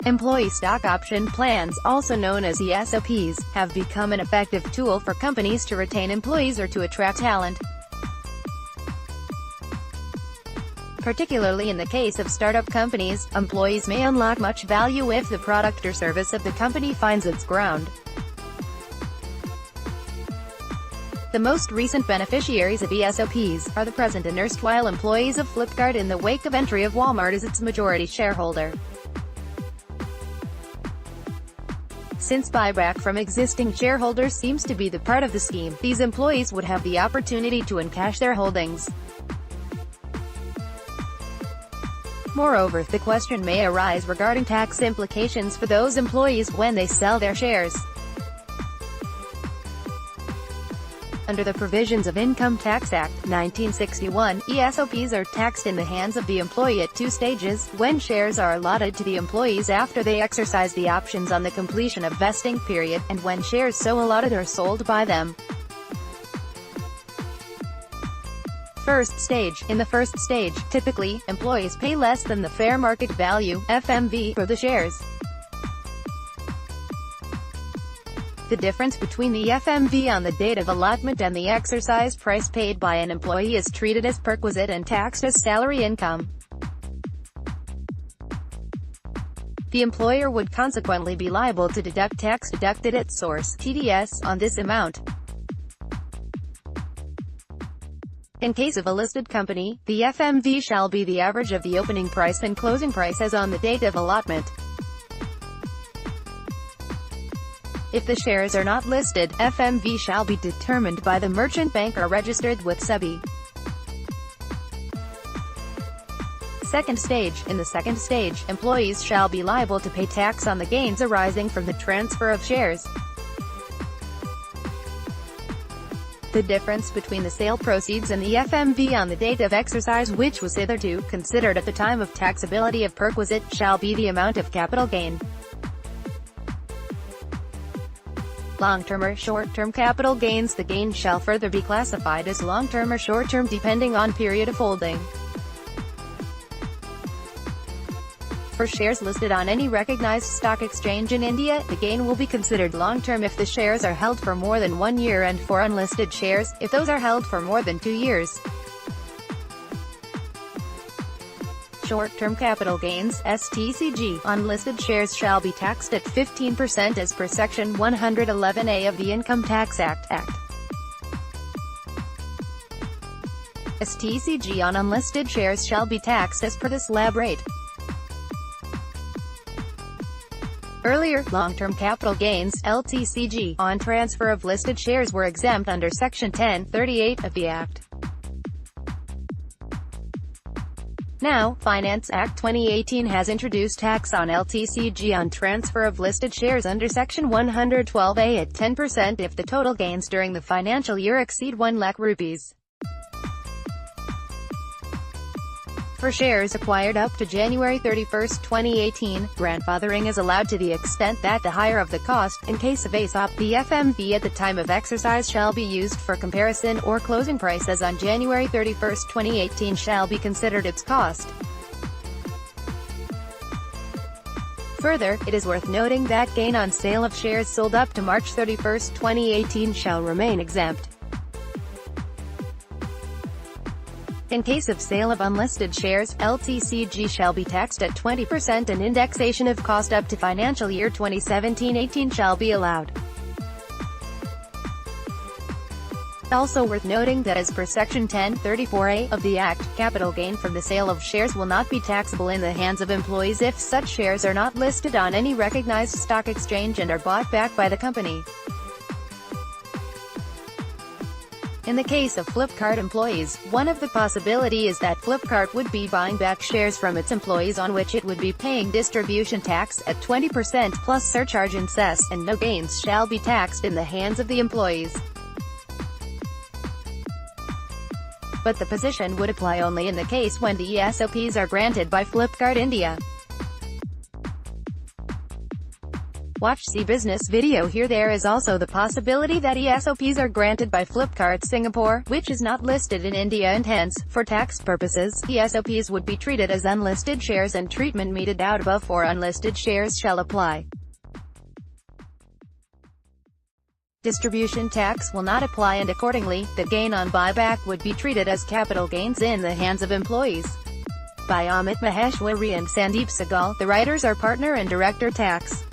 Employee stock option plans, also known as ESOPs, have become an effective tool for companies to retain employees or to attract talent. Particularly in the case of startup companies, employees may unlock much value if the product or service of the company finds its ground. The most recent beneficiaries of ESOPs are the present and erstwhile employees of Flipkart in the wake of entry of Walmart as its majority shareholder. Since buyback from existing shareholders seems to be the part of the scheme, these employees would have the opportunity to encash their holdings. Moreover, the question may arise regarding tax implications for those employees when they sell their shares. Under the provisions of Income Tax Act, 1961, ESOPs are taxed in the hands of the employee at two stages, when shares are allotted to the employees after they exercise the options on the completion of vesting period, and when shares so allotted are sold by them. First stage. In the first stage, typically, employees pay less than the fair market value, FMV, for the shares. The difference between the FMV on the date of allotment and the exercise price paid by an employee is treated as perquisite and taxed as salary income. The employer would consequently be liable to deduct tax deducted at source, TDS, on this amount. In case of a listed company, the FMV shall be the average of the opening price and closing price as on the date of allotment. If the shares are not listed, FMV shall be determined by the merchant bank or registered with SEBI. Second stage. In the second stage, employees shall be liable to pay tax on the gains arising from the transfer of shares. The difference between the sale proceeds and the FMV on the date of exercise, which was hitherto considered at the time of taxability of perquisite, shall be the amount of capital gain. Long-term or short-term capital gains. The gain shall further be classified as long-term or short-term depending on period of holding. For shares listed on any recognized stock exchange in India, the gain will be considered long-term if the shares are held for more than 1 year, and for unlisted shares, if those are held for more than 2 years. Short-term capital gains, STCG, on listed shares shall be taxed at 15% as per Section 111A of the Income Tax Act. STCG on unlisted shares shall be taxed as per the slab rate. Earlier, long-term capital gains, LTCG, on transfer of listed shares were exempt under Section 1038 of the Act. Now, Finance Act 2018 has introduced tax on LTCG on transfer of listed shares under Section 112A at 10% if the total gains during the financial year exceed 1 lakh rupees. For shares acquired up to January 31, 2018, grandfathering is allowed to the extent that the higher of the cost. In case of ESOP, the FMV at the time of exercise shall be used for comparison, or closing price as on January 31, 2018 shall be considered its cost. Further, it is worth noting that gain on sale of shares sold up to March 31, 2018 shall remain exempt. In case of sale of unlisted shares, LTCG shall be taxed at 20% and indexation of cost up to financial year 2017-18 shall be allowed. Also worth noting that as per Section 1034A of the Act, capital gain from the sale of shares will not be taxable in the hands of employees if such shares are not listed on any recognized stock exchange and are bought back by the company. In the case of Flipkart employees, one of the possibility is that Flipkart would be buying back shares from its employees on which it would be paying distribution tax at 20% plus surcharge and cess, and no gains shall be taxed in the hands of the employees. But the position would apply only in the case when the ESOPs are granted by Flipkart India. Watch see business video here. There is also the possibility that Esops are granted by Flipkart Singapore, which is not listed in India, and hence, for tax purposes, Esops would be treated as unlisted shares and treatment meted out above for unlisted shares shall apply. Distribution tax will not apply, and accordingly, the gain on buyback would be treated as capital gains in the hands of employees. By Amit Maheshwari and Sandeep Sehgal, the writers are partner and director tax.